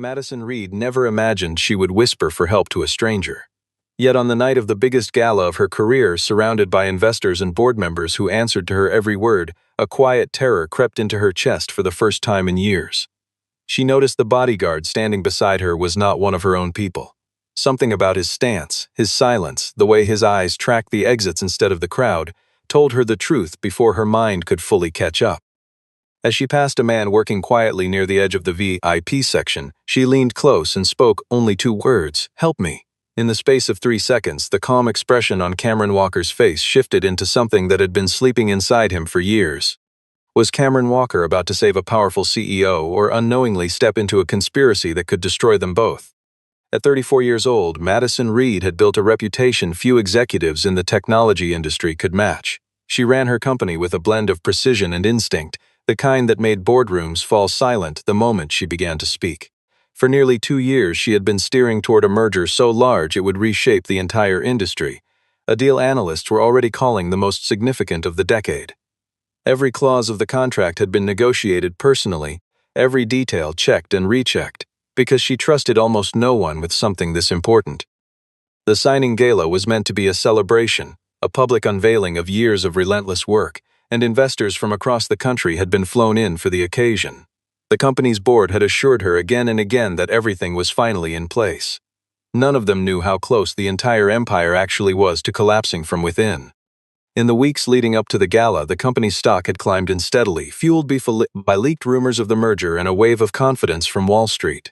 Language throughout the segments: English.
Madison Reed never imagined she would whisper for help to a stranger. Yet on the night of the biggest gala of her career, surrounded by investors and board members who answered to her every word, a quiet terror crept into her chest for the first time in years. She noticed the bodyguard standing beside her was not one of her own people. Something about his stance, his silence, the way his eyes tracked the exits instead of the crowd, told her the truth before her mind could fully catch up. As she passed a man working quietly near the edge of the VIP section, she leaned close and spoke only two words, "Help me." In the space of 3 seconds, the calm expression on Cameron Walker's face shifted into something that had been sleeping inside him for years. Was Cameron Walker about to save a powerful CEO or unknowingly step into a conspiracy that could destroy them both? At 34 years old, Madison Reed had built a reputation few executives in the technology industry could match. She ran her company with a blend of precision and instinct, the kind that made boardrooms fall silent the moment she began to speak. For nearly 2 years, she had been steering toward a merger so large it would reshape the entire industry, a deal analysts were already calling the most significant of the decade. Every clause of the contract had been negotiated personally, every detail checked and rechecked, because she trusted almost no one with something this important. The signing gala was meant to be a celebration, a public unveiling of years of relentless work, and investors from across the country had been flown in for the occasion. The company's board had assured her again and again that everything was finally in place. None of them knew how close the entire empire actually was to collapsing from within. In the weeks leading up to the gala, the company's stock had climbed in steadily, fueled by leaked rumors of the merger and a wave of confidence from Wall Street.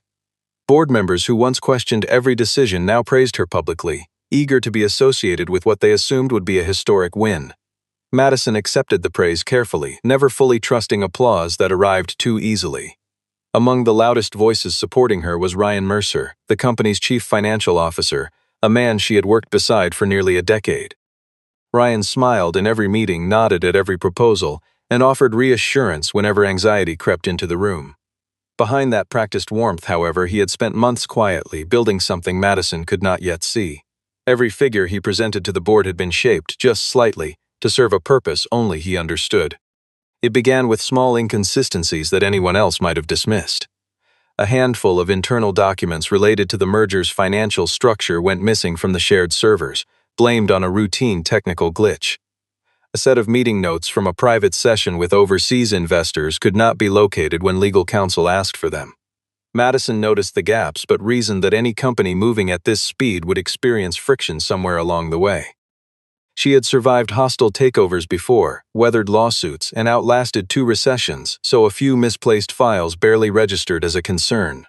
Board members who once questioned every decision now praised her publicly, eager to be associated with what they assumed would be a historic win. Madison accepted the praise carefully, never fully trusting applause that arrived too easily. Among the loudest voices supporting her was Ryan Mercer, the company's chief financial officer, a man she had worked beside for nearly a decade. Ryan smiled in every meeting, nodded at every proposal, and offered reassurance whenever anxiety crept into the room. Behind that practiced warmth, however, he had spent months quietly building something Madison could not yet see. Every figure he presented to the board had been shaped, just slightly, to serve a purpose only he understood. It began with small inconsistencies that anyone else might have dismissed. A handful of internal documents related to the merger's financial structure went missing from the shared servers, blamed on a routine technical glitch. A set of meeting notes from a private session with overseas investors could not be located when legal counsel asked for them. Madison noticed the gaps but reasoned that any company moving at this speed would experience friction somewhere along the way. She had survived hostile takeovers before, weathered lawsuits, and outlasted 2 recessions, so a few misplaced files barely registered as a concern.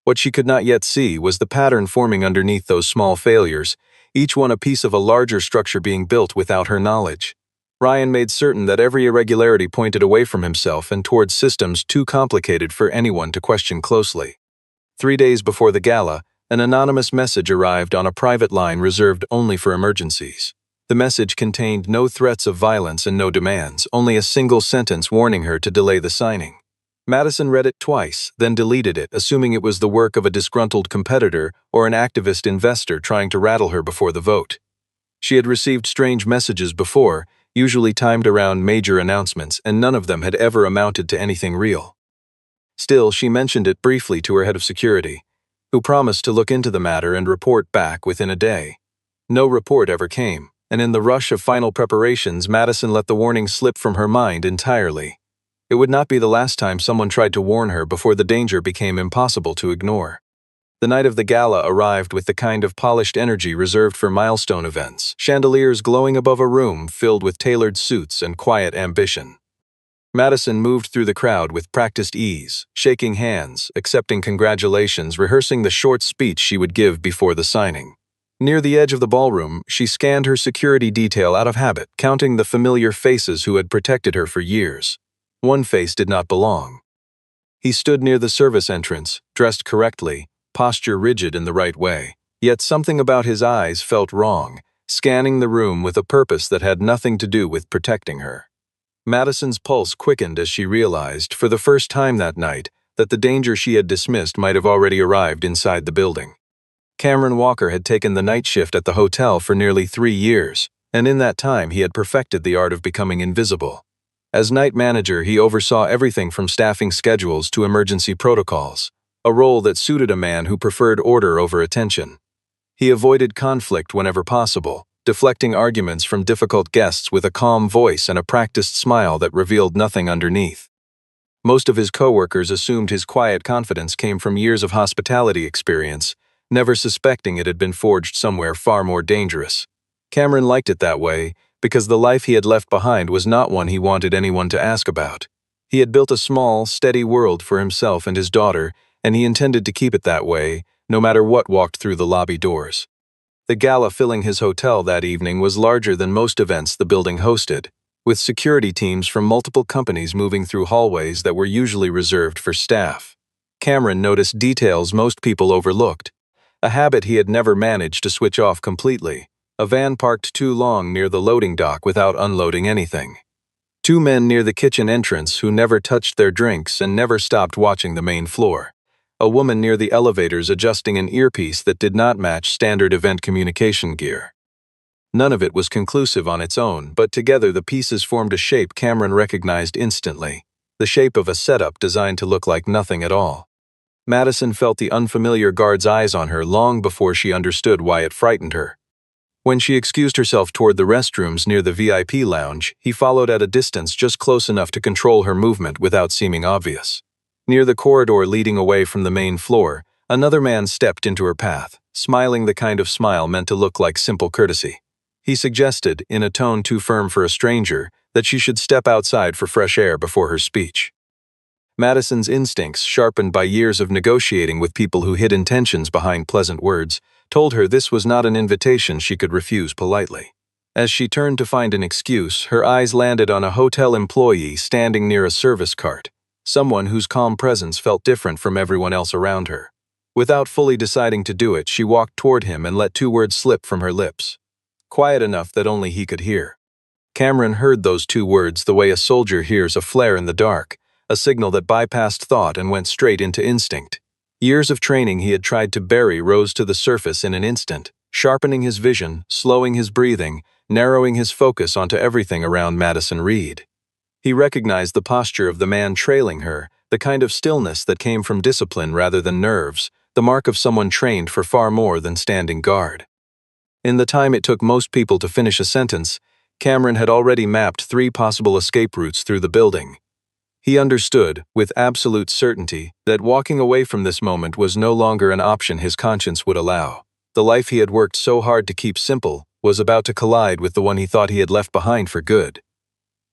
What she could not yet see was the pattern forming underneath those small failures, each one a piece of a larger structure being built without her knowledge. Ryan made certain that every irregularity pointed away from himself and towards systems too complicated for anyone to question closely. 3 days before the gala, an anonymous message arrived on a private line reserved only for emergencies. The message contained no threats of violence and no demands, only a single sentence warning her to delay the signing. Madison read it twice, then deleted it, assuming it was the work of a disgruntled competitor or an activist investor trying to rattle her before the vote. She had received strange messages before, usually timed around major announcements, and none of them had ever amounted to anything real. Still, she mentioned it briefly to her head of security, who promised to look into the matter and report back within a day. No report ever came, and in the rush of final preparations, Madison let the warning slip from her mind entirely. It would not be the last time someone tried to warn her before the danger became impossible to ignore. The night of the gala arrived with the kind of polished energy reserved for milestone events, chandeliers glowing above a room filled with tailored suits and quiet ambition. Madison moved through the crowd with practiced ease, shaking hands, accepting congratulations, rehearsing the short speech she would give before the signing. Near the edge of the ballroom, she scanned her security detail out of habit, counting the familiar faces who had protected her for years. One face did not belong. He stood near the service entrance, dressed correctly, posture rigid in the right way, yet something about his eyes felt wrong, scanning the room with a purpose that had nothing to do with protecting her. Madison's pulse quickened as she realized, for the first time that night, that the danger she had dismissed might have already arrived inside the building. Cameron Walker had taken the night shift at the hotel for nearly 3 years, and in that time he had perfected the art of becoming invisible. As night manager, he oversaw everything from staffing schedules to emergency protocols, a role that suited a man who preferred order over attention. He avoided conflict whenever possible, deflecting arguments from difficult guests with a calm voice and a practiced smile that revealed nothing underneath. Most of his coworkers assumed his quiet confidence came from years of hospitality experience, never suspecting it had been forged somewhere far more dangerous. Cameron liked it that way, because the life he had left behind was not one he wanted anyone to ask about. He had built a small, steady world for himself and his daughter, and he intended to keep it that way, no matter what walked through the lobby doors. The gala filling his hotel that evening was larger than most events the building hosted, with security teams from multiple companies moving through hallways that were usually reserved for staff. Cameron noticed details most people overlooked, a habit he had never managed to switch off completely. A van parked too long near the loading dock without unloading anything. Two men near the kitchen entrance who never touched their drinks and never stopped watching the main floor. A woman near the elevators adjusting an earpiece that did not match standard event communication gear. None of it was conclusive on its own, but together the pieces formed a shape Cameron recognized instantly, the shape of a setup designed to look like nothing at all. Madison felt the unfamiliar guard's eyes on her long before she understood why it frightened her. When she excused herself toward the restrooms near the VIP lounge, he followed at a distance just close enough to control her movement without seeming obvious. Near the corridor leading away from the main floor, another man stepped into her path, smiling the kind of smile meant to look like simple courtesy. He suggested, in a tone too firm for a stranger, that she should step outside for fresh air before her speech. Madison's instincts, sharpened by years of negotiating with people who hid intentions behind pleasant words, told her this was not an invitation she could refuse politely. As she turned to find an excuse, her eyes landed on a hotel employee standing near a service cart, someone whose calm presence felt different from everyone else around her. Without fully deciding to do it, she walked toward him and let two words slip from her lips. Quiet enough that only he could hear. Cameron heard those two words the way a soldier hears a flare in the dark, a signal that bypassed thought and went straight into instinct. Years of training he had tried to bury rose to the surface in an instant, sharpening his vision, slowing his breathing, narrowing his focus onto everything around Madison Reed. He recognized the posture of the man trailing her, the kind of stillness that came from discipline rather than nerves, the mark of someone trained for far more than standing guard. In the time it took most people to finish a sentence, Cameron had already mapped 3 possible escape routes through the building. He understood, with absolute certainty, that walking away from this moment was no longer an option his conscience would allow. The life he had worked so hard to keep simple was about to collide with the one he thought he had left behind for good.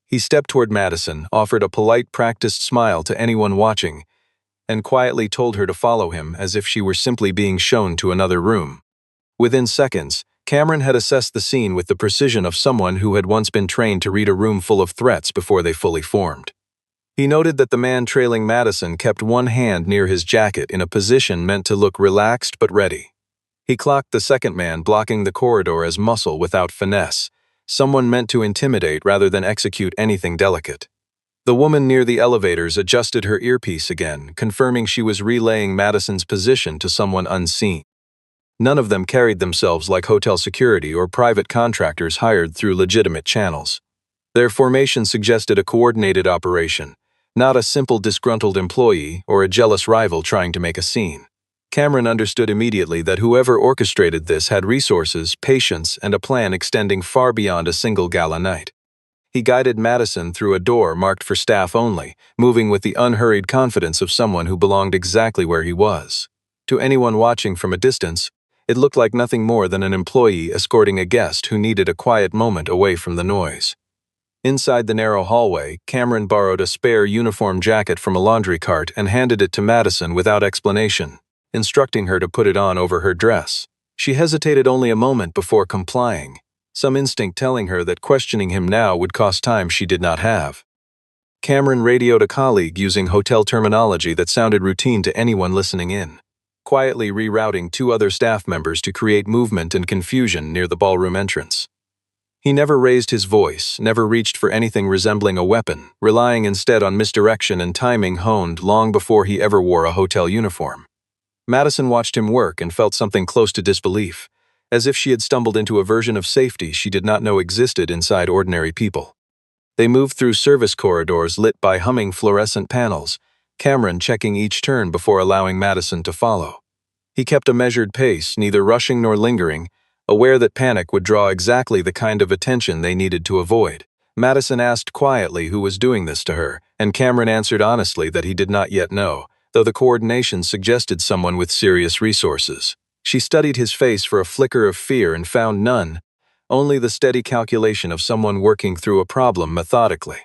He stepped toward Madison, offered a polite, practiced smile to anyone watching, and quietly told her to follow him as if she were simply being shown to another room. Within seconds, Cameron had assessed the scene with the precision of someone who had once been trained to read a room full of threats before they fully formed. He noted that the man trailing Madison kept one hand near his jacket in a position meant to look relaxed but ready. He clocked the second man blocking the corridor as muscle without finesse, someone meant to intimidate rather than execute anything delicate. The woman near the elevators adjusted her earpiece again, confirming she was relaying Madison's position to someone unseen. None of them carried themselves like hotel security or private contractors hired through legitimate channels. Their formation suggested a coordinated operation, not a simple disgruntled employee or a jealous rival trying to make a scene. Cameron understood immediately that whoever orchestrated this had resources, patience, and a plan extending far beyond a single gala night. He guided Madison through a door marked for staff only, moving with the unhurried confidence of someone who belonged exactly where he was. To anyone watching from a distance, it looked like nothing more than an employee escorting a guest who needed a quiet moment away from the noise. Inside the narrow hallway, Cameron borrowed a spare uniform jacket from a laundry cart and handed it to Madison without explanation, instructing her to put it on over her dress. She hesitated only a moment before complying, some instinct telling her that questioning him now would cost time she did not have. Cameron radioed a colleague using hotel terminology that sounded routine to anyone listening in, quietly rerouting 2 other staff members to create movement and confusion near the ballroom entrance. He never raised his voice, never reached for anything resembling a weapon, relying instead on misdirection and timing honed long before he ever wore a hotel uniform. Madison watched him work and felt something close to disbelief, as if she had stumbled into a version of safety she did not know existed inside ordinary people. They moved through service corridors lit by humming fluorescent panels, Cameron checking each turn before allowing Madison to follow. He kept a measured pace, neither rushing nor lingering, aware that panic would draw exactly the kind of attention they needed to avoid. Madison asked quietly who was doing this to her, and Cameron answered honestly that he did not yet know, though the coordination suggested someone with serious resources. She studied his face for a flicker of fear and found none, only the steady calculation of someone working through a problem methodically.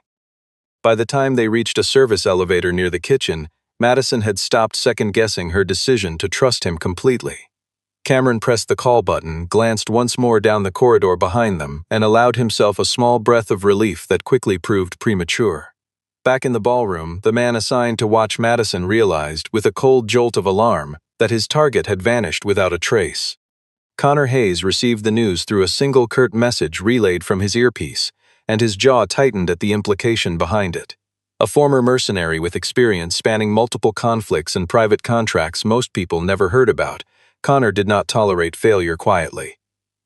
By the time they reached a service elevator near the kitchen, Madison had stopped second-guessing her decision to trust him completely. Cameron pressed the call button, glanced once more down the corridor behind them, and allowed himself a small breath of relief that quickly proved premature. Back in the ballroom, the man assigned to watch Madison realized, with a cold jolt of alarm, that his target had vanished without a trace. Connor Hayes received the news through a single curt message relayed from his earpiece, and his jaw tightened at the implication behind it. A former mercenary with experience spanning multiple conflicts and private contracts most people never heard about, Connor did not tolerate failure quietly.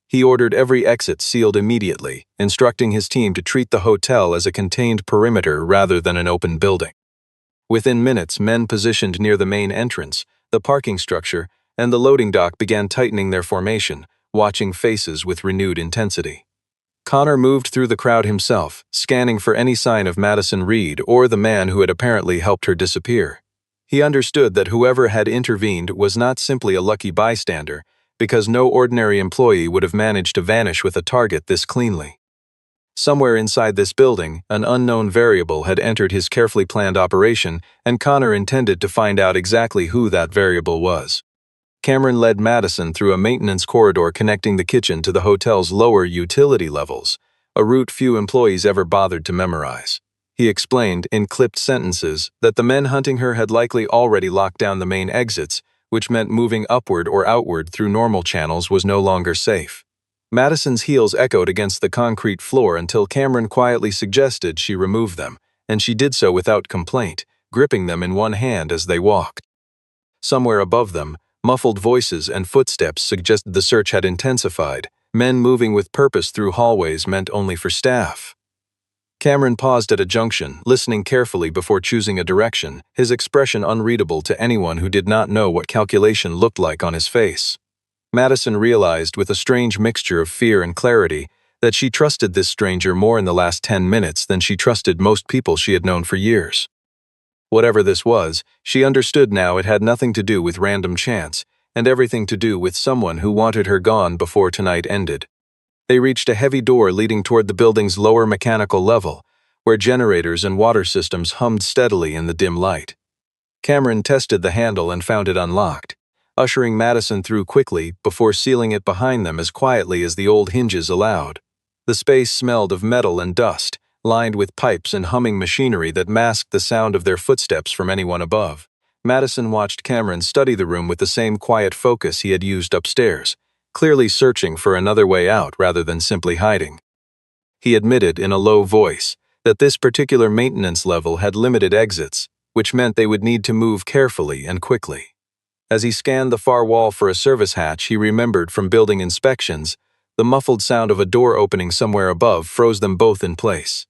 He ordered every exit sealed immediately, instructing his team to treat the hotel as a contained perimeter rather than an open building. Within minutes, men positioned near the main entrance, the parking structure, and the loading dock began tightening their formation, watching faces with renewed intensity. Connor moved through the crowd himself, scanning for any sign of Madison Reed or the man who had apparently helped her disappear. He understood that whoever had intervened was not simply a lucky bystander, because no ordinary employee would have managed to vanish with a target this cleanly. Somewhere inside this building, an unknown variable had entered his carefully planned operation, and Connor intended to find out exactly who that variable was. Cameron led Madison through a maintenance corridor connecting the kitchen to the hotel's lower utility levels, a route few employees ever bothered to memorize. He explained, in clipped sentences, that the men hunting her had likely already locked down the main exits, which meant moving upward or outward through normal channels was no longer safe. Madison's heels echoed against the concrete floor until Cameron quietly suggested she remove them, and she did so without complaint, gripping them in one hand as they walked. Somewhere above them, muffled voices and footsteps suggested the search had intensified. Men moving with purpose through hallways meant only for staff. Cameron paused at a junction, listening carefully before choosing a direction, his expression unreadable to anyone who did not know what calculation looked like on his face. Madison realized, with a strange mixture of fear and clarity, that she trusted this stranger more in the last 10 minutes than she trusted most people she had known for years. Whatever this was, she understood now it had nothing to do with random chance, and everything to do with someone who wanted her gone before tonight ended. They reached a heavy door leading toward the building's lower mechanical level, where generators and water systems hummed steadily in the dim light. Cameron tested the handle and found it unlocked, ushering Madison through quickly before sealing it behind them as quietly as the old hinges allowed. The space smelled of metal and dust, lined with pipes and humming machinery that masked the sound of their footsteps from anyone above. Madison watched Cameron study the room with the same quiet focus he had used upstairs, clearly searching for another way out rather than simply hiding. He admitted in a low voice that this particular maintenance level had limited exits, which meant they would need to move carefully and quickly. As he scanned the far wall for a service hatch he remembered from building inspections, the muffled sound of a door opening somewhere above froze them both in place.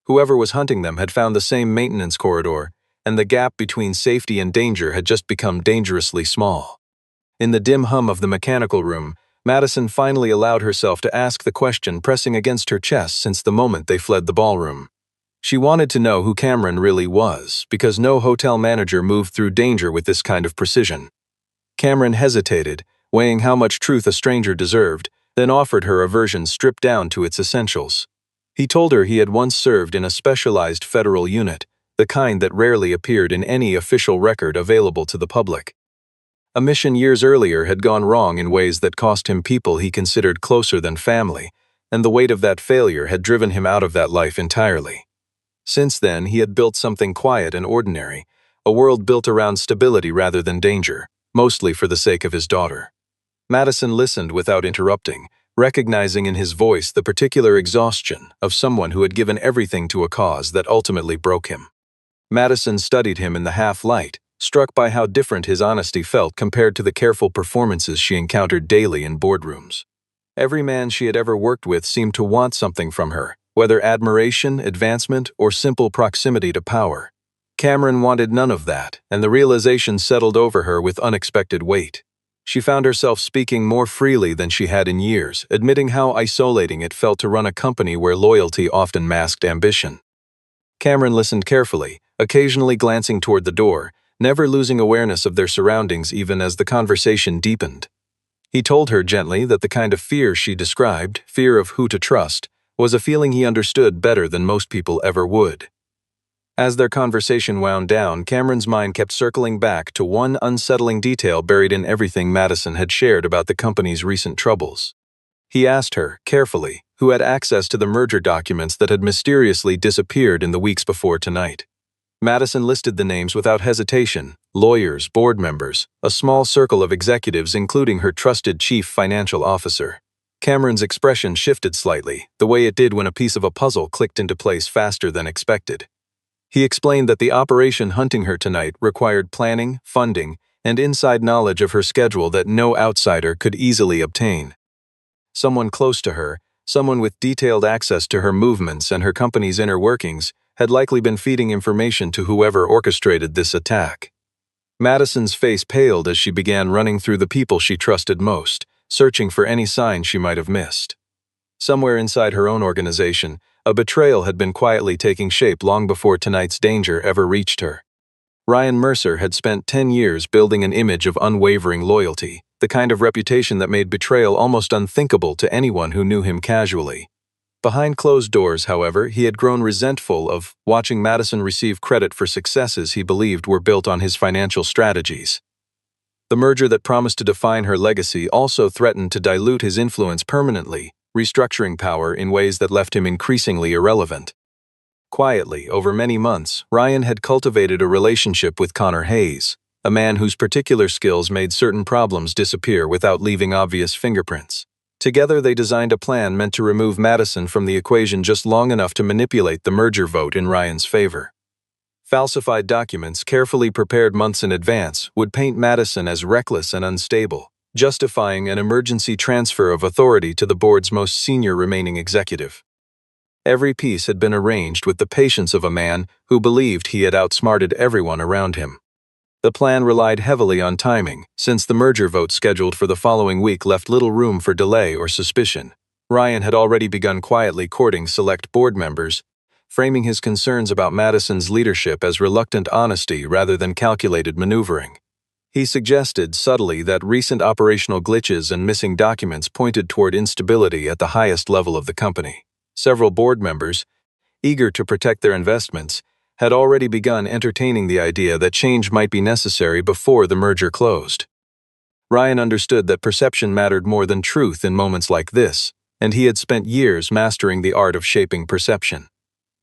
Whoever was hunting them had found the same maintenance corridor, and the gap between safety and danger had just become dangerously small. In the dim hum of the mechanical room, Madison finally allowed herself to ask the question pressing against her chest since the moment they fled the ballroom. She wanted to know who Cameron really was, because no hotel manager moved through danger with this kind of precision. Cameron hesitated, weighing how much truth a stranger deserved, then offered her a version stripped down to its essentials. He told her he had once served in a specialized federal unit, the kind that rarely appeared in any official record available to the public. A mission years earlier had gone wrong in ways that cost him people he considered closer than family, and the weight of that failure had driven him out of that life entirely. Since then, he had built something quiet and ordinary, a world built around stability rather than danger, mostly for the sake of his daughter. Madison listened without interrupting, recognizing in his voice the particular exhaustion of someone who had given everything to a cause that ultimately broke him. Madison studied him in the half-light, struck by how different his honesty felt compared to the careful performances she encountered daily in boardrooms. Every man she had ever worked with seemed to want something from her, whether admiration, advancement, or simple proximity to power. Cameron wanted none of that, and the realization settled over her with unexpected weight. She found herself speaking more freely than she had in years, admitting how isolating it felt to run a company where loyalty often masked ambition. Cameron listened carefully, occasionally glancing toward the door, never losing awareness of their surroundings even as the conversation deepened. He told her gently that the kind of fear she described, fear of who to trust, was a feeling he understood better than most people ever would. As their conversation wound down, Cameron's mind kept circling back to one unsettling detail buried in everything Madison had shared about the company's recent troubles. He asked her, carefully, who had access to the merger documents that had mysteriously disappeared in the weeks before tonight. Madison listed the names without hesitation: lawyers, board members, a small circle of executives including her trusted chief financial officer. Cameron's expression shifted slightly, the way it did when a piece of a puzzle clicked into place faster than expected. He explained that the operation hunting her tonight required planning, funding, and inside knowledge of her schedule that no outsider could easily obtain. Someone close to her, someone with detailed access to her movements and her company's inner workings, had likely been feeding information to whoever orchestrated this attack. Madison's face paled as she began running through the people she trusted most, searching for any sign she might have missed. Somewhere inside her own organization, a betrayal had been quietly taking shape long before tonight's danger ever reached her. Ryan Mercer had spent 10 years building an image of unwavering loyalty, the kind of reputation that made betrayal almost unthinkable to anyone who knew him casually. Behind closed doors, however, he had grown resentful of watching Madison receive credit for successes he believed were built on his financial strategies. The merger that promised to define her legacy also threatened to dilute his influence permanently, restructuring power in ways that left him increasingly irrelevant. Quietly, over many months, Ryan had cultivated a relationship with Connor Hayes, a man whose particular skills made certain problems disappear without leaving obvious fingerprints. Together they designed a plan meant to remove Madison from the equation just long enough to manipulate the merger vote in Ryan's favor. Falsified documents, carefully prepared months in advance, would paint Madison as reckless and unstable, justifying an emergency transfer of authority to the board's most senior remaining executive. Every piece had been arranged with the patience of a man who believed he had outsmarted everyone around him. The plan relied heavily on timing, since the merger vote scheduled for the following week left little room for delay or suspicion. Ryan had already begun quietly courting select board members, framing his concerns about Madison's leadership as reluctant honesty rather than calculated maneuvering. He suggested subtly that recent operational glitches and missing documents pointed toward instability at the highest level of the company. Several board members, eager to protect their investments, had already begun entertaining the idea that change might be necessary before the merger closed. Ryan understood that perception mattered more than truth in moments like this, and he had spent years mastering the art of shaping perception.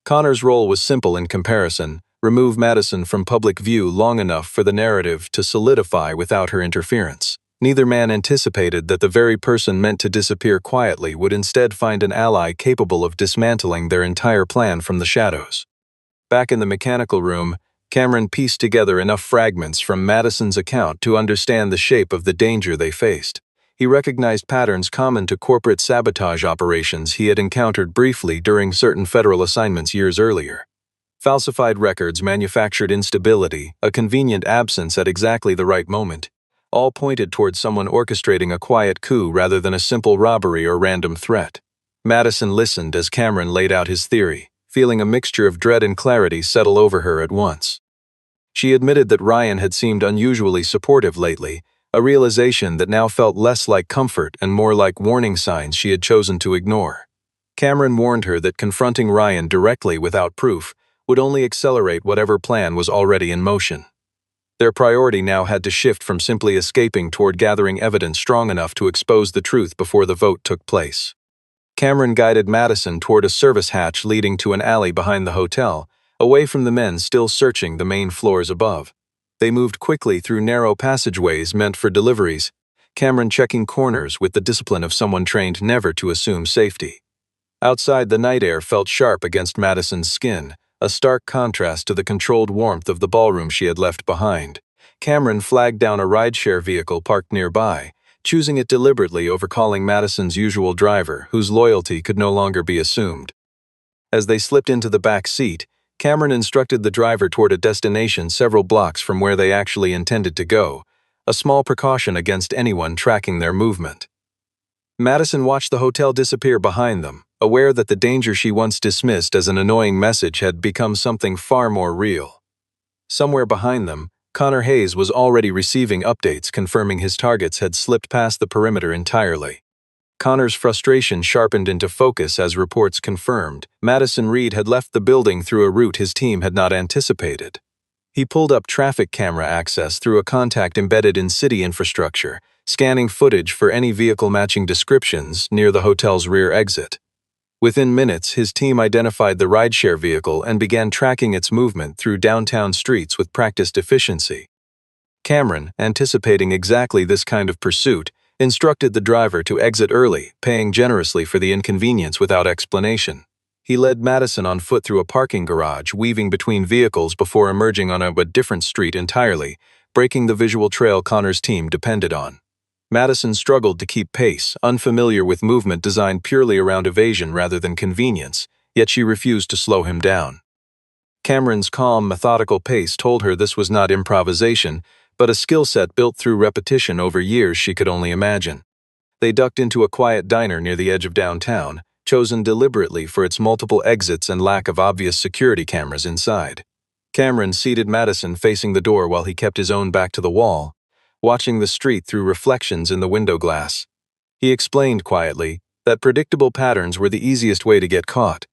Connor's role was simple in comparison: remove Madison from public view long enough for the narrative to solidify without her interference. Neither man anticipated that the very person meant to disappear quietly would instead find an ally capable of dismantling their entire plan from the shadows. Back in the mechanical room, Cameron pieced together enough fragments from Madison's account to understand the shape of the danger they faced. He recognized patterns common to corporate sabotage operations he had encountered briefly during certain federal assignments years earlier. Falsified records, manufactured instability, a convenient absence at exactly the right moment, all pointed toward someone orchestrating a quiet coup rather than a simple robbery or random threat. Madison listened as Cameron laid out his theory, feeling a mixture of dread and clarity settle over her at once. She admitted that Ryan had seemed unusually supportive lately, a realization that now felt less like comfort and more like warning signs she had chosen to ignore. Cameron warned her that confronting Ryan directly without proof would only accelerate whatever plan was already in motion. Their priority now had to shift from simply escaping toward gathering evidence strong enough to expose the truth before the vote took place. Cameron guided Madison toward a service hatch leading to an alley behind the hotel, away from the men still searching the main floors above. They moved quickly through narrow passageways meant for deliveries, Cameron checking corners with the discipline of someone trained never to assume safety. Outside, the night air felt sharp against Madison's skin, a stark contrast to the controlled warmth of the ballroom she had left behind. Cameron flagged down a rideshare vehicle parked nearby, choosing it deliberately over calling Madison's usual driver, whose loyalty could no longer be assumed. As they slipped into the back seat, Cameron instructed the driver toward a destination several blocks from where they actually intended to go, a small precaution against anyone tracking their movement. Madison watched the hotel disappear behind them, aware that the danger she once dismissed as an annoying message had become something far more real. Somewhere behind them, Connor Hayes was already receiving updates confirming his targets had slipped past the perimeter entirely. Connor's frustration sharpened into focus as reports confirmed Madison Reed had left the building through a route his team had not anticipated. He pulled up traffic camera access through a contact embedded in city infrastructure, scanning footage for any vehicle matching descriptions near the hotel's rear exit. Within minutes, his team identified the rideshare vehicle and began tracking its movement through downtown streets with practiced efficiency. Cameron, anticipating exactly this kind of pursuit, instructed the driver to exit early, paying generously for the inconvenience without explanation. He led Madison on foot through a parking garage, weaving between vehicles before emerging on a different street entirely, breaking the visual trail Connor's team depended on. Madison struggled to keep pace, unfamiliar with movement designed purely around evasion rather than convenience, yet she refused to slow him down. Cameron's calm, methodical pace told her this was not improvisation, but a skill set built through repetition over years she could only imagine. They ducked into a quiet diner near the edge of downtown, chosen deliberately for its multiple exits and lack of obvious security cameras inside. Cameron seated Madison facing the door while he kept his own back to the wall, watching the street through reflections in the window glass. He explained quietly that predictable patterns were the easiest way to get caught,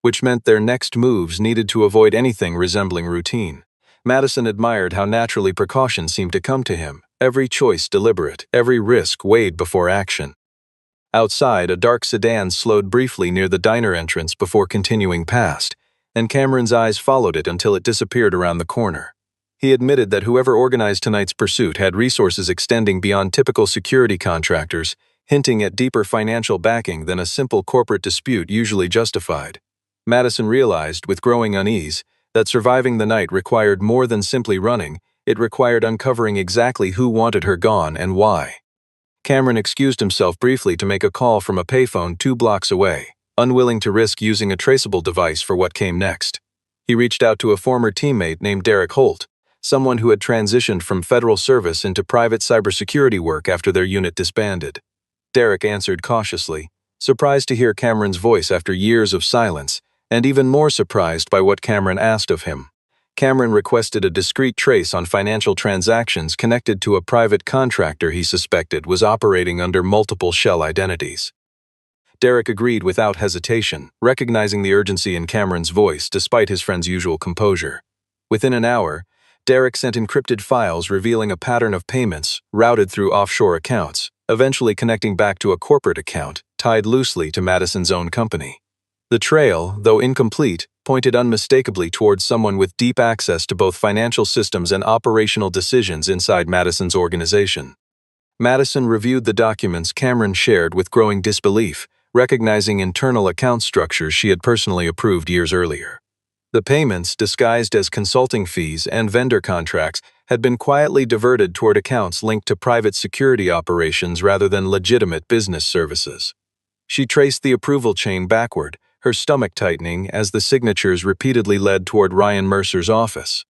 which meant their next moves needed to avoid anything resembling routine. Madison admired how naturally precaution seemed to come to him, every choice deliberate, every risk weighed before action. Outside, a dark sedan slowed briefly near the diner entrance before continuing past, and Cameron's eyes followed it until it disappeared around the corner. He admitted that whoever organized tonight's pursuit had resources extending beyond typical security contractors, hinting at deeper financial backing than a simple corporate dispute usually justified. Madison realized, with growing unease, that surviving the night required more than simply running, it required uncovering exactly who wanted her gone and why. Cameron excused himself briefly to make a call from a payphone 2 blocks away, unwilling to risk using a traceable device for what came next. He reached out to a former teammate named Derek Holt, someone who had transitioned from federal service into private cybersecurity work after their unit disbanded. Derek answered cautiously, surprised to hear Cameron's voice after years of silence, and even more surprised by what Cameron asked of him. Cameron requested a discreet trace on financial transactions connected to a private contractor he suspected was operating under multiple shell identities. Derek agreed without hesitation, recognizing the urgency in Cameron's voice despite his friend's usual composure. Within an hour, Derek sent encrypted files revealing a pattern of payments routed through offshore accounts, eventually connecting back to a corporate account tied loosely to Madison's own company. The trail, though incomplete, pointed unmistakably towards someone with deep access to both financial systems and operational decisions inside Madison's organization. Madison reviewed the documents Cameron shared with growing disbelief, recognizing internal account structures she had personally approved years earlier. The payments, disguised as consulting fees and vendor contracts, had been quietly diverted toward accounts linked to private security operations rather than legitimate business services. She traced the approval chain backward, her stomach tightening as the signatures repeatedly led toward Ryan Mercer's office.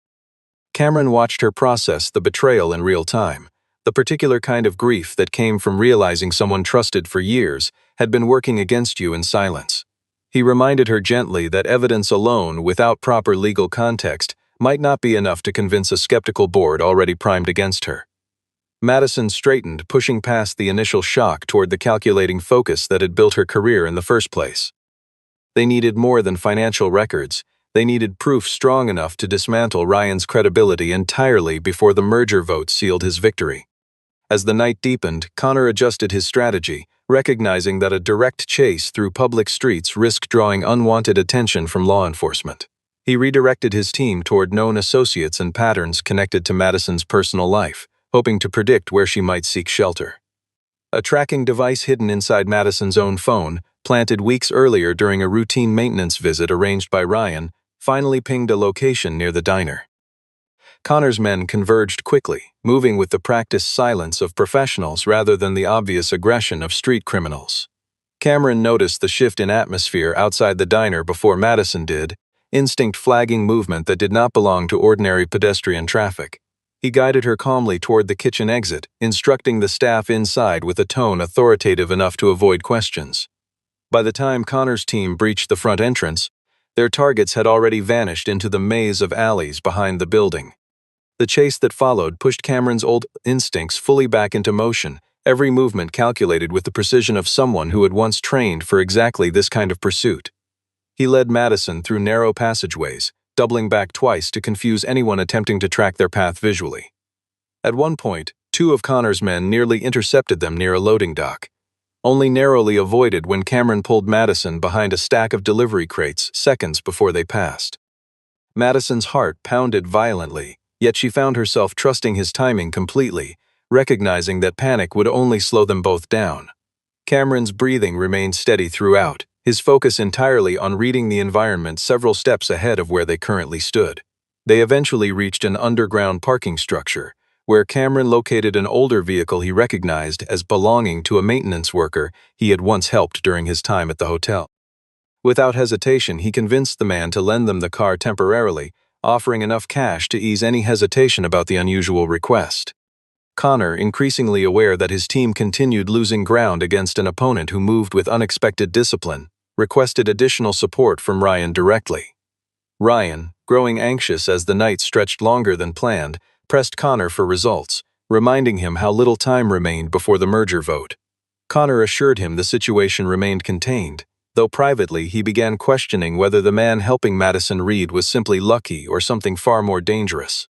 Cameron watched her process the betrayal in real time, the particular kind of grief that came from realizing someone trusted for years had been working against you in silence. He reminded her gently that evidence alone, without proper legal context, might not be enough to convince a skeptical board already primed against her. Madison straightened, pushing past the initial shock toward the calculating focus that had built her career in the first place. They needed more than financial records. They needed proof strong enough to dismantle Ryan's credibility entirely before the merger vote sealed his victory. As the night deepened, Connor adjusted his strategy, recognizing that a direct chase through public streets risked drawing unwanted attention from law enforcement. He redirected his team toward known associates and patterns connected to Madison's personal life, hoping to predict where she might seek shelter. A tracking device hidden inside Madison's own phone, planted weeks earlier during a routine maintenance visit arranged by Ryan, finally pinged a location near the diner. Connor's men converged quickly, moving with the practiced silence of professionals rather than the obvious aggression of street criminals. Cameron noticed the shift in atmosphere outside the diner before Madison did, instinct flagging movement that did not belong to ordinary pedestrian traffic. He guided her calmly toward the kitchen exit, instructing the staff inside with a tone authoritative enough to avoid questions. By the time Connor's team breached the front entrance, their targets had already vanished into the maze of alleys behind the building. The chase that followed pushed Cameron's old instincts fully back into motion, every movement calculated with the precision of someone who had once trained for exactly this kind of pursuit. He led Madison through narrow passageways, doubling back twice to confuse anyone attempting to track their path visually. At one point, two of Connor's men nearly intercepted them near a loading dock, only narrowly avoided when Cameron pulled Madison behind a stack of delivery crates seconds before they passed. Madison's heart pounded violently, yet she found herself trusting his timing completely, recognizing that panic would only slow them both down. Cameron's breathing remained steady throughout, his focus entirely on reading the environment several steps ahead of where they currently stood. They eventually reached an underground parking structure, where Cameron located an older vehicle he recognized as belonging to a maintenance worker he had once helped during his time at the hotel. Without hesitation, he convinced the man to lend them the car temporarily, offering enough cash to ease any hesitation about the unusual request. Connor, increasingly aware that his team continued losing ground against an opponent who moved with unexpected discipline, requested additional support from Ryan directly. Ryan, growing anxious as the night stretched longer than planned, pressed Connor for results, reminding him how little time remained before the merger vote. Connor assured him the situation remained contained, though privately he began questioning whether the man helping Madison read was simply lucky or something far more dangerous.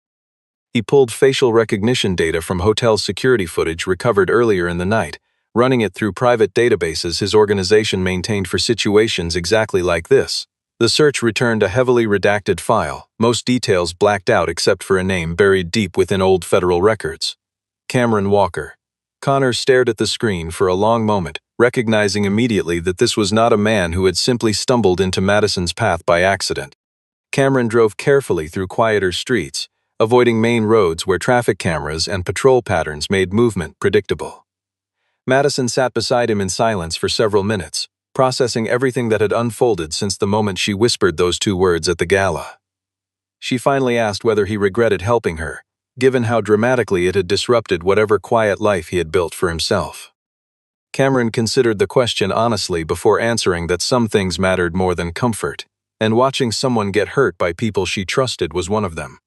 He pulled facial recognition data from hotel security footage recovered earlier in the night, running it through private databases his organization maintained for situations exactly like this. The search returned a heavily redacted file, most details blacked out except for a name buried deep within old federal records. Cameron Walker. Connor stared at the screen for a long moment, recognizing immediately that this was not a man who had simply stumbled into Madison's path by accident. Cameron drove carefully through quieter streets, avoiding main roads where traffic cameras and patrol patterns made movement predictable. Madison sat beside him in silence for several minutes, processing everything that had unfolded since the moment she whispered those two words at the gala. She finally asked whether he regretted helping her, given how dramatically it had disrupted whatever quiet life he had built for himself. Cameron considered the question honestly before answering that some things mattered more than comfort, and watching someone get hurt by people she trusted was one of them.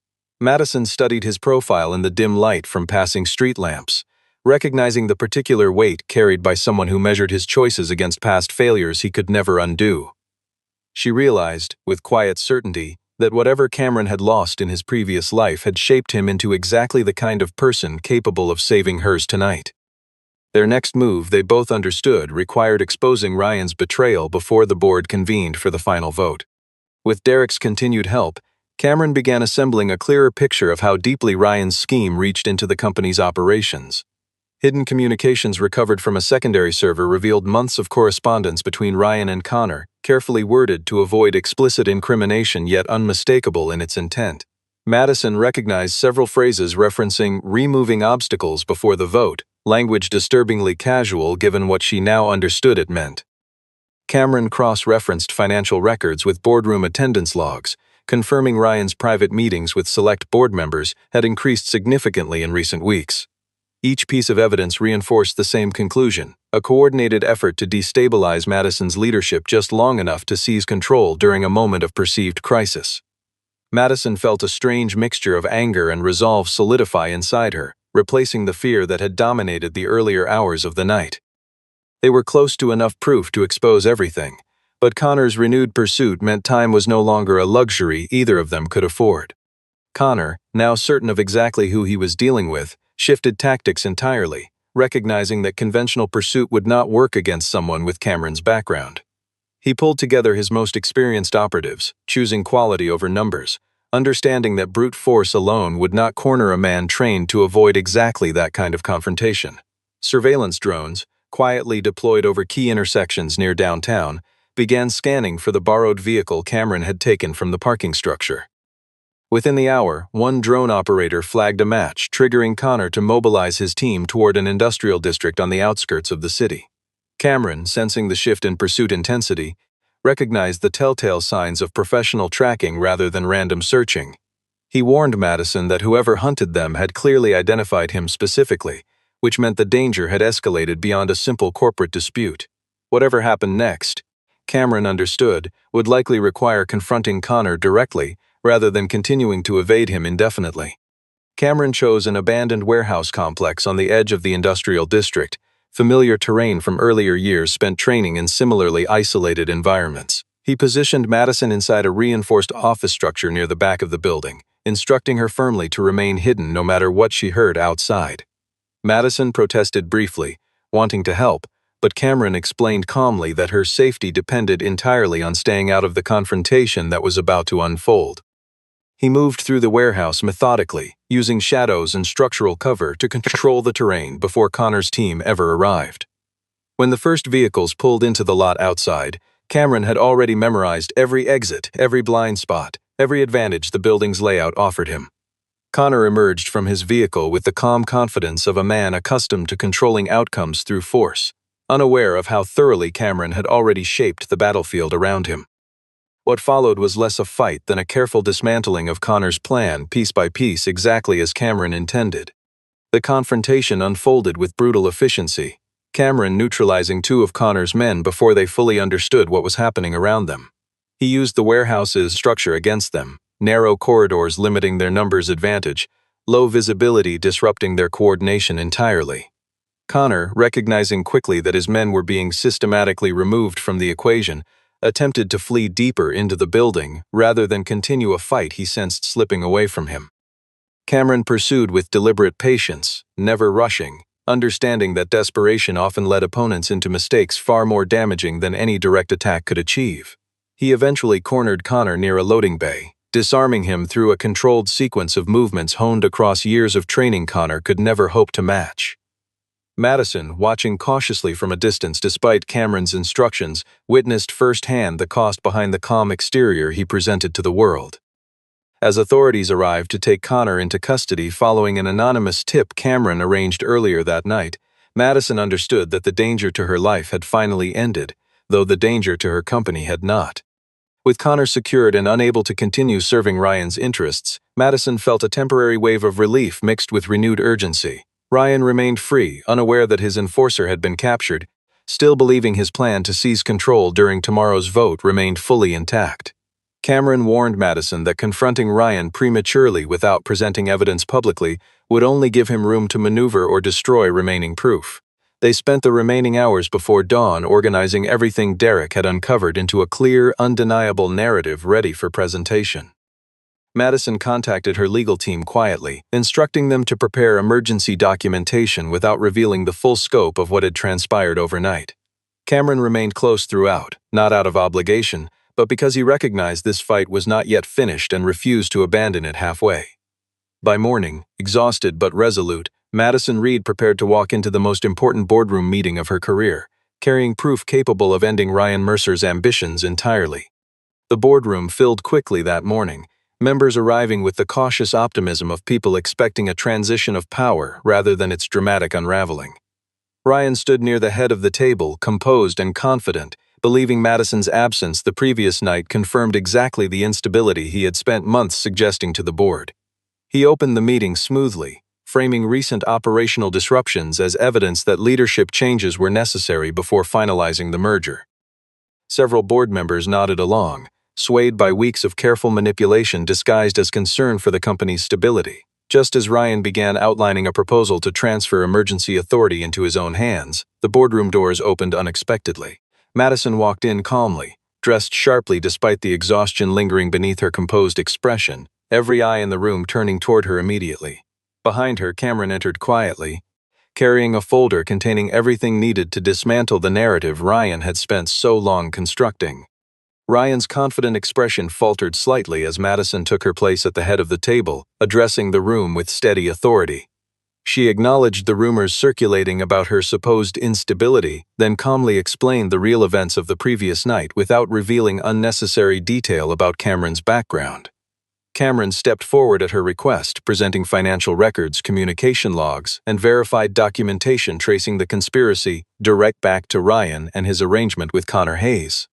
Madison studied his profile in the dim light from passing street lamps, recognizing the particular weight carried by someone who measured his choices against past failures he could never undo. She realized, with quiet certainty, that whatever Cameron had lost in his previous life had shaped him into exactly the kind of person capable of saving hers tonight. Their next move, they both understood, required exposing Ryan's betrayal before the board convened for the final vote. With Derek's continued help, Cameron began assembling a clearer picture of how deeply Ryan's scheme reached into the company's operations. Hidden communications recovered from a secondary server revealed months of correspondence between Ryan and Connor, carefully worded to avoid explicit incrimination yet unmistakable in its intent. Madison recognized several phrases referencing removing obstacles before the vote, language disturbingly casual given what she now understood it meant. Cameron cross-referenced financial records with boardroom attendance logs, confirming Ryan's private meetings with select board members had increased significantly in recent weeks. Each piece of evidence reinforced the same conclusion, a coordinated effort to destabilize Madison's leadership just long enough to seize control during a moment of perceived crisis. Madison felt a strange mixture of anger and resolve solidify inside her, replacing the fear that had dominated the earlier hours of the night. They were close to enough proof to expose everything, but Connor's renewed pursuit meant time was no longer a luxury either of them could afford. Connor, now certain of exactly who he was dealing with, shifted tactics entirely, recognizing that conventional pursuit would not work against someone with Cameron's background. He pulled together his most experienced operatives, choosing quality over numbers, understanding that brute force alone would not corner a man trained to avoid exactly that kind of confrontation. Surveillance drones, quietly deployed over key intersections near downtown, began scanning for the borrowed vehicle Cameron had taken from the parking structure. Within the hour, one drone operator flagged a match, triggering Connor to mobilize his team toward an industrial district on the outskirts of the city. Cameron, sensing the shift in pursuit intensity, recognized the telltale signs of professional tracking rather than random searching. He warned Madison that whoever hunted them had clearly identified him specifically, which meant the danger had escalated beyond a simple corporate dispute. Whatever happened next, Cameron understood, would likely require confronting Connor directly rather than continuing to evade him indefinitely. Cameron chose an abandoned warehouse complex on the edge of the industrial district, familiar terrain from earlier years spent training in similarly isolated environments. He positioned Madison inside a reinforced office structure near the back of the building, instructing her firmly to remain hidden no matter what she heard outside. Madison protested briefly, wanting to help, but Cameron explained calmly that her safety depended entirely on staying out of the confrontation that was about to unfold. He moved through the warehouse methodically, using shadows and structural cover to control the terrain before Connor's team ever arrived. When the first vehicles pulled into the lot outside, Cameron had already memorized every exit, every blind spot, every advantage the building's layout offered him. Connor emerged from his vehicle with the calm confidence of a man accustomed to controlling outcomes through force, unaware of how thoroughly Cameron had already shaped the battlefield around him. What followed was less a fight than a careful dismantling of Connor's plan, piece by piece, exactly as Cameron intended. The confrontation unfolded with brutal efficiency, Cameron neutralizing two of Connor's men before they fully understood what was happening around them. He used the warehouse's structure against them, narrow corridors limiting their numbers' advantage, low visibility disrupting their coordination entirely. Connor, recognizing quickly that his men were being systematically removed from the equation, attempted to flee deeper into the building rather than continue a fight he sensed slipping away from him. Cameron pursued with deliberate patience, never rushing, understanding that desperation often led opponents into mistakes far more damaging than any direct attack could achieve. He eventually cornered Connor near a loading bay, disarming him through a controlled sequence of movements honed across years of training Connor could never hope to match. Madison, watching cautiously from a distance despite Cameron's instructions, witnessed firsthand the cost behind the calm exterior he presented to the world. As authorities arrived to take Connor into custody following an anonymous tip Cameron arranged earlier that night, Madison understood that the danger to her life had finally ended, though the danger to her company had not. With Connor secured and unable to continue serving Ryan's interests, Madison felt a temporary wave of relief mixed with renewed urgency. Ryan remained free, unaware that his enforcer had been captured, still believing his plan to seize control during tomorrow's vote remained fully intact. Cameron warned Madison that confronting Ryan prematurely without presenting evidence publicly would only give him room to maneuver or destroy remaining proof. They spent the remaining hours before dawn organizing everything Derek had uncovered into a clear, undeniable narrative ready for presentation. Madison contacted her legal team quietly, instructing them to prepare emergency documentation without revealing the full scope of what had transpired overnight. Cameron remained close throughout, not out of obligation, but because he recognized this fight was not yet finished and refused to abandon it halfway. By morning, exhausted but resolute, Madison Reed prepared to walk into the most important boardroom meeting of her career, carrying proof capable of ending Ryan Mercer's ambitions entirely. The boardroom filled quickly that morning, members arriving with the cautious optimism of people expecting a transition of power rather than its dramatic unraveling. Ryan stood near the head of the table, composed and confident, believing Madison's absence the previous night confirmed exactly the instability he had spent months suggesting to the board. He opened the meeting smoothly, framing recent operational disruptions as evidence that leadership changes were necessary before finalizing the merger. Several board members nodded along, swayed by weeks of careful manipulation disguised as concern for the company's stability. Just as Ryan began outlining a proposal to transfer emergency authority into his own hands, the boardroom doors opened unexpectedly. Madison walked in calmly, dressed sharply despite the exhaustion lingering beneath her composed expression, every eye in the room turning toward her immediately. Behind her, Cameron entered quietly, carrying a folder containing everything needed to dismantle the narrative Ryan had spent so long constructing. Ryan's confident expression faltered slightly as Madison took her place at the head of the table, addressing the room with steady authority. She acknowledged the rumors circulating about her supposed instability, then calmly explained the real events of the previous night without revealing unnecessary detail about Cameron's background. Cameron stepped forward at her request, presenting financial records, communication logs, and verified documentation tracing the conspiracy direct back to Ryan and his arrangement with Connor Hayes.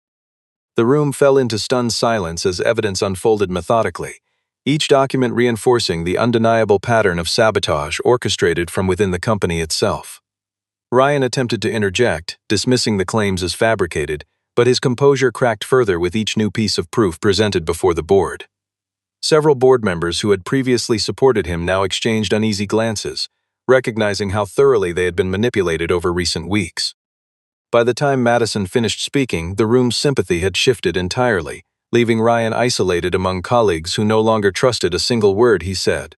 The room fell into stunned silence as evidence unfolded methodically, each document reinforcing the undeniable pattern of sabotage orchestrated from within the company itself. Ryan attempted to interject, dismissing the claims as fabricated, but his composure cracked further with each new piece of proof presented before the board. Several board members who had previously supported him now exchanged uneasy glances, recognizing how thoroughly they had been manipulated over recent weeks. By the time Madison finished speaking, the room's sympathy had shifted entirely, leaving Ryan isolated among colleagues who no longer trusted a single word he said.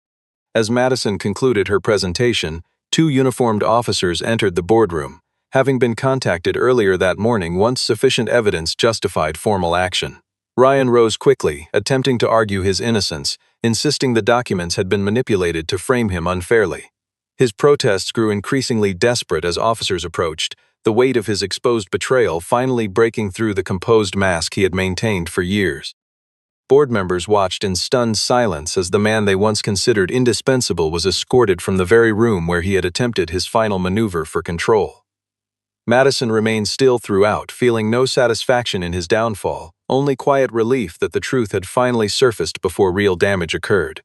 As Madison concluded her presentation, two uniformed officers entered the boardroom, having been contacted earlier that morning once sufficient evidence justified formal action. Ryan rose quickly, attempting to argue his innocence, insisting the documents had been manipulated to frame him unfairly. His protests grew increasingly desperate as officers approached, the weight of his exposed betrayal finally breaking through the composed mask he had maintained for years. Board members watched in stunned silence as the man they once considered indispensable was escorted from the very room where he had attempted his final maneuver for control. Madison remained still throughout, feeling no satisfaction in his downfall, only quiet relief that the truth had finally surfaced before real damage occurred.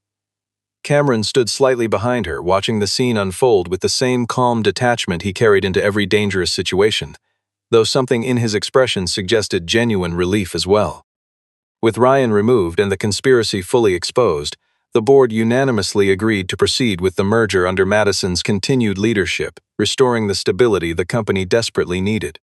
Cameron stood slightly behind her, watching the scene unfold with the same calm detachment he carried into every dangerous situation, though something in his expression suggested genuine relief as well. With Ryan removed and the conspiracy fully exposed, the board unanimously agreed to proceed with the merger under Madison's continued leadership, restoring the stability the company desperately needed.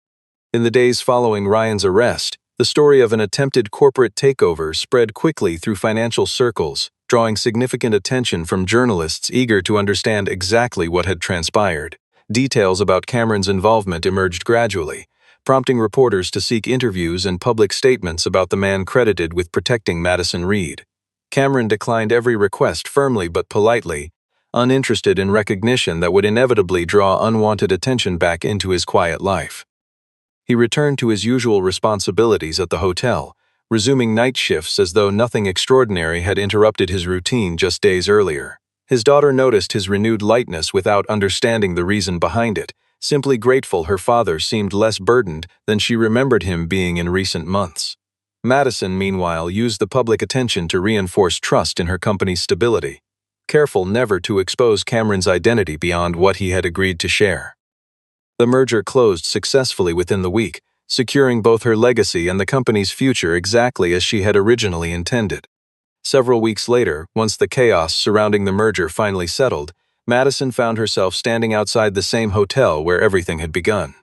In the days following Ryan's arrest, the story of an attempted corporate takeover spread quickly through financial circles, drawing significant attention from journalists eager to understand exactly what had transpired. Details about Cameron's involvement emerged gradually, prompting reporters to seek interviews and public statements about the man credited with protecting Madison Reed. Cameron declined every request firmly but politely, uninterested in recognition that would inevitably draw unwanted attention back into his quiet life. He returned to his usual responsibilities at the hotel, resuming night shifts as though nothing extraordinary had interrupted his routine just days earlier. His daughter noticed his renewed lightness without understanding the reason behind it, simply grateful her father seemed less burdened than she remembered him being in recent months. Madison, meanwhile, used the public attention to reinforce trust in her company's stability, careful never to expose Cameron's identity beyond what he had agreed to share. The merger closed successfully within the week, securing both her legacy and the company's future exactly as she had originally intended. Several weeks later, once the chaos surrounding the merger finally settled, Madison found herself standing outside the same hotel where everything had begun.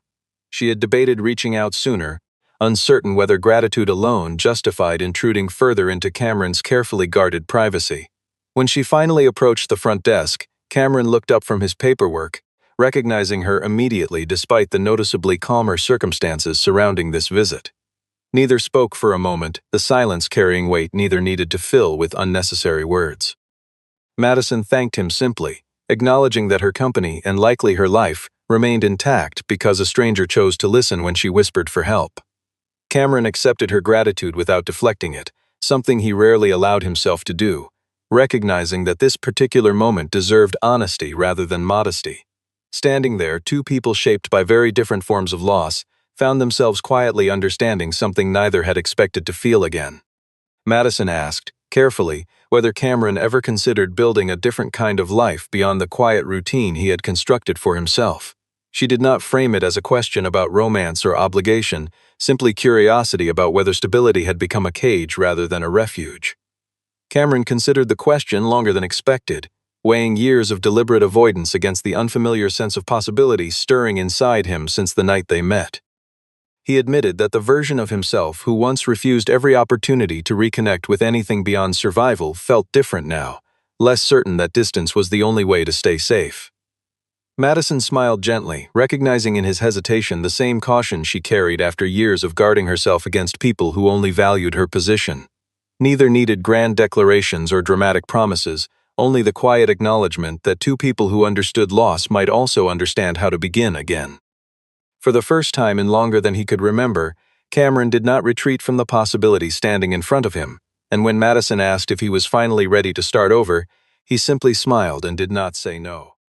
She had debated reaching out sooner, uncertain whether gratitude alone justified intruding further into Cameron's carefully guarded privacy. When she finally approached the front desk, Cameron looked up from his paperwork, recognizing her immediately despite the noticeably calmer circumstances surrounding this visit. Neither spoke for a moment, the silence carrying weight neither needed to fill with unnecessary words. Madison thanked him simply, acknowledging that her company and likely her life remained intact because a stranger chose to listen when she whispered for help. Cameron accepted her gratitude without deflecting it, something he rarely allowed himself to do, recognizing that this particular moment deserved honesty rather than modesty. Standing there, two people shaped by very different forms of loss found themselves quietly understanding something neither had expected to feel again. Madison asked, carefully, whether Cameron ever considered building a different kind of life beyond the quiet routine he had constructed for himself. She did not frame it as a question about romance or obligation, simply curiosity about whether stability had become a cage rather than a refuge. Cameron considered the question longer than expected, weighing years of deliberate avoidance against the unfamiliar sense of possibility stirring inside him since the night they met. He admitted that the version of himself who once refused every opportunity to reconnect with anything beyond survival felt different now, less certain that distance was the only way to stay safe. Madison smiled gently, recognizing in his hesitation the same caution she carried after years of guarding herself against people who only valued her position. Neither needed grand declarations or dramatic promises, only the quiet acknowledgement that two people who understood loss might also understand how to begin again. For the first time in longer than he could remember, Cameron did not retreat from the possibility standing in front of him, and when Madison asked if he was finally ready to start over, he simply smiled and did not say no.